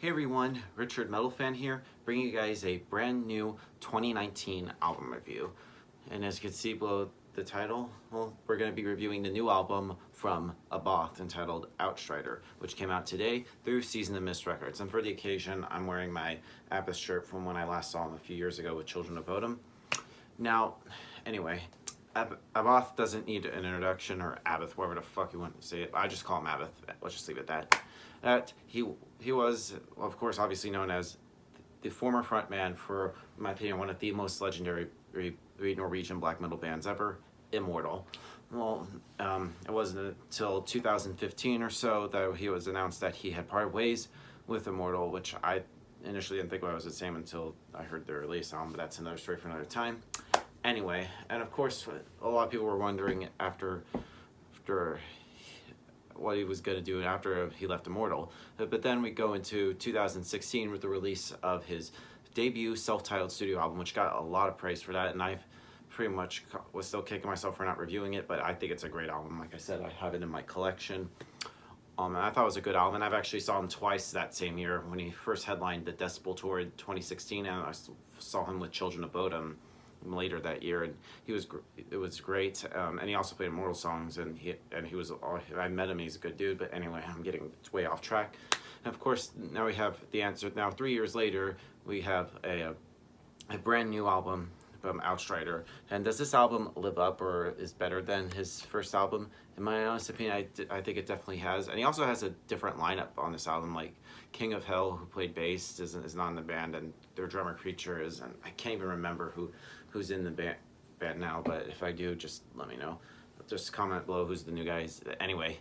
Hey everyone, Richard Metal Fan here, bringing you guys a brand new 2019 album review. And as you can see below the title, well, we're going to be reviewing the new album from Abbath entitled Outstrider, which came out today through Season of Mist Records. And for the occasion, I'm wearing my Abbath shirt from when I last saw him a few years ago with Children of Bodom. Now, anyway, Abbath doesn't need an introduction, or Abbath, whatever the fuck you want to say it. I just call him Abbath. Let's just leave it at that. He was, of course, obviously known as the former frontman for, in my opinion, one of the most legendary Norwegian black metal bands ever, Immortal. Well, it wasn't until 2015 or so that he was announced that he had parted ways with Immortal, which I initially didn't think I was the same until I heard their release album, but that's another story for another time. Anyway, and of course, a lot of people were wondering after what he was going to do after he left Immortal. But then we go into 2016 with the release of his debut self-titled studio album, which got a lot of praise for that, and I pretty much was still kicking myself for not reviewing it, but I think it's a great album. Like I said, I have it in my collection. And I thought it was a good album, and I've actually saw him twice that same year when he first headlined the Decibel Tour in 2016, and I saw him with Children of Bodom later that year, and it was great. And he also played Immortal songs, and he was, I met him, he's a good dude. But anyway, I'm getting way off track. And of course, now we have the answer. Now 3 years later, we have a brand new album from Outstrider. And does this album live up or is better than his first album? In my honest opinion, I think it definitely has. And he also has a different lineup on this album. Like King of Hell, who played bass, is not in the band, and their drummer Creature is, and I can't even remember who's in the band now, but if I do, just let me know. Just comment below who's the new guys. Anyway,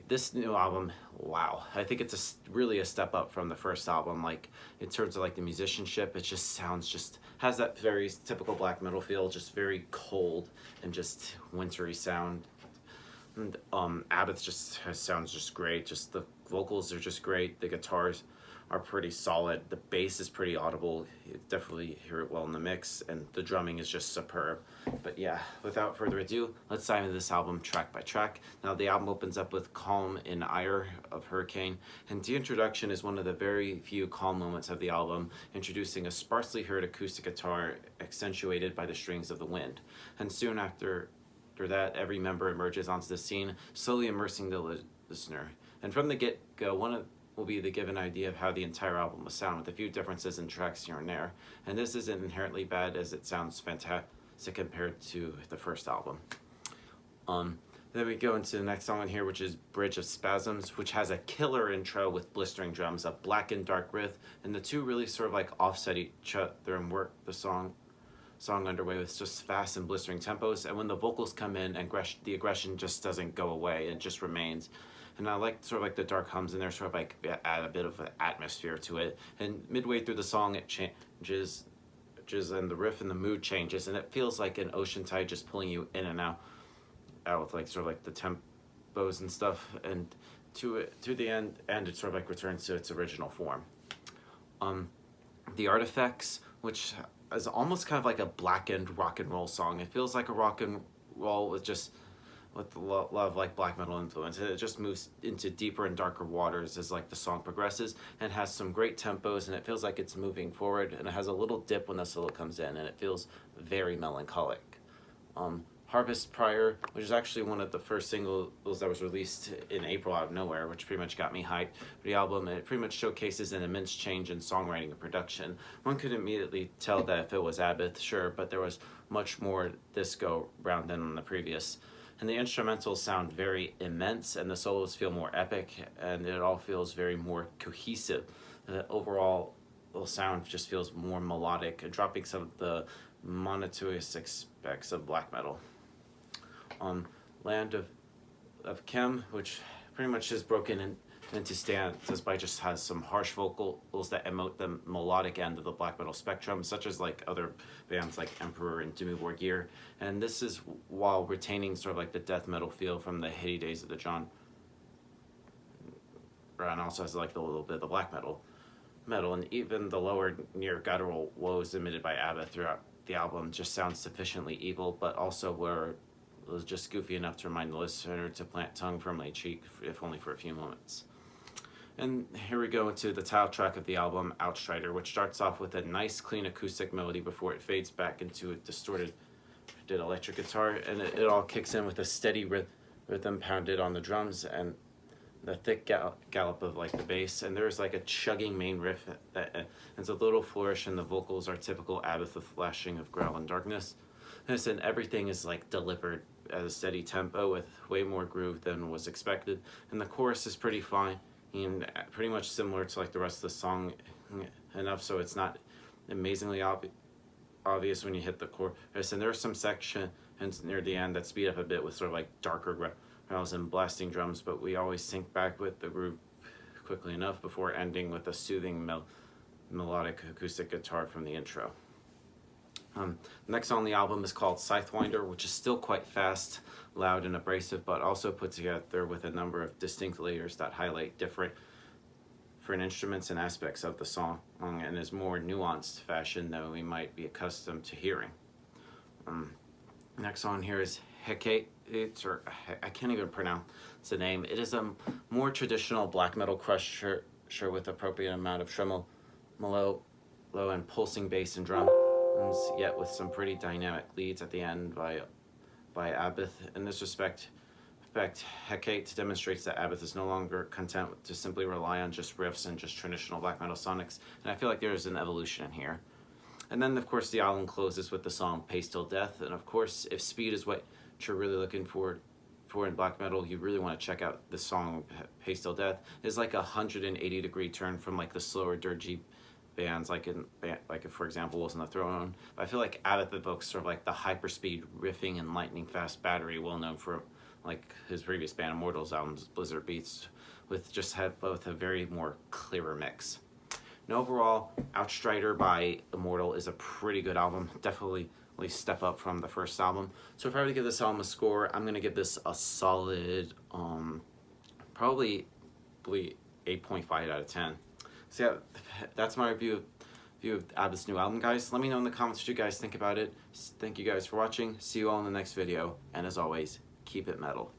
this new album, wow. I think it's really a step up from the first album. Like, in terms of like the musicianship, it just has that very typical black metal feel, just very cold and just wintry sound. And Abbath sounds just great. Just the vocals are just great. The guitars are pretty solid. The bass is pretty audible. You definitely hear it well in the mix, and the drumming is just superb. But yeah, without further ado, let's dive into this album track by track. Now the album opens up with Calm in Ire of Hurricane, and the introduction is one of the very few calm moments of the album, introducing a sparsely heard acoustic guitar accentuated by the strings of the wind. And soon after that, every member emerges onto the scene, slowly immersing the listener. And from the get-go, will be the given idea of how the entire album will sound, with a few differences in tracks here and there. And this isn't inherently bad, as it sounds fantastic compared to the first album. Then we go into the next song on here, which is Bridge of Spasms, which has a killer intro with blistering drums, a black and dark riff, and the two really sort of like offset each other and work the song underway with just fast and blistering tempos. And when the vocals come in, the aggression just doesn't go away, it just remains. And I like sort of like the dark hums in there, sort of like add a bit of an atmosphere to it. And midway through the song, it changes, and the riff and the mood changes, and it feels like an ocean tide just pulling you in and out with like sort of like the tempos and stuff. And to the end, it sort of like returns to its original form. The Artifacts, which is almost kind of like a blackened rock and roll song. It feels like a rock and roll with a lot of like black metal influence. It just moves into deeper and darker waters as like the song progresses, and has some great tempos, and it feels like it's moving forward, and it has a little dip when the solo comes in, and it feels very melancholic. Harvest Prior, which is actually one of the first singles that was released in April out of nowhere, which pretty much got me hyped for the album. It pretty much showcases an immense change in songwriting and production. One could immediately tell that if it was Abbath, sure, but there was much more this go round than on the previous. And the instrumentals sound very immense, and the solos feel more epic, and it all feels very more cohesive. The overall sound just feels more melodic, and dropping some of the monotonous aspects of black metal. Land of Chem, which pretty much is broken into stanzas by just has some harsh vocals that emote the melodic end of the black metal spectrum, such as like other bands like Emperor and Dimmu Borgir. And this is while retaining sort of like the death metal feel from the heady days of the genre, and also has like a little bit of the black metal, and even the lower near guttural woes emitted by Abbath throughout the album just sounds sufficiently evil, but also where it was just goofy enough to remind the listener to plant tongue firmly in cheek, if only for a few moments. And here we go into the title track of the album, Outstrider, which starts off with a nice clean acoustic melody before it fades back into a distorted electric guitar, and it all kicks in with a steady rhythm pounded on the drums and the thick gallop of like the bass, and there's like a chugging main riff that it's a little flourish, and the vocals are typical Abbath with flashing of growl and darkness. And everything is like delivered at a steady tempo with way more groove than was expected, and the chorus is pretty fine and pretty much similar to like the rest of the song enough so it's not amazingly obvious when you hit the chorus. And there are some sections near the end that speed up a bit with sort of like darker growls and blasting drums, but we always sync back with the groove quickly enough before ending with a soothing melodic acoustic guitar from the intro. Next on the album is called Scythewinder, which is still quite fast, loud, and abrasive, but also put together with a number of distinct layers that highlight different instruments and aspects of the song, and is more nuanced fashion than we might be accustomed to hearing. Next on here is Hecate, or I can't even pronounce the name. It is a more traditional black metal crusher with appropriate amount of tremolo, low and pulsing bass and drums, yet with some pretty dynamic leads at the end by Abbath. In this respect, Hecate demonstrates that Abbath is no longer content to simply rely on just riffs and just traditional black metal sonics, and I feel like there is an evolution in here. And then, of course, the album closes with the song Pace Till Death, and of course, if speed is what you're really looking for in black metal, you really want to check out the song Pace Till Death. It's like a 180-degree turn from like the slower, dirgy bands like if, for example, Wolves on the Throne. I feel like Abbath evokes sort of like the hyperspeed riffing and lightning fast battery well known for like his previous band Immortals albums, Blizzard Beats, with just have both a very more clearer mix. And overall, Outstrider by Immortal is a pretty good album, definitely at least step up from the first album. So if I were to give this album a score, I'm going to give this a solid probably 8.5 out of 10. So yeah, that's my review of Abbath's new album, guys. Let me know in the comments what you guys think about it. Thank you guys for watching. See you all in the next video. And as always, keep it metal.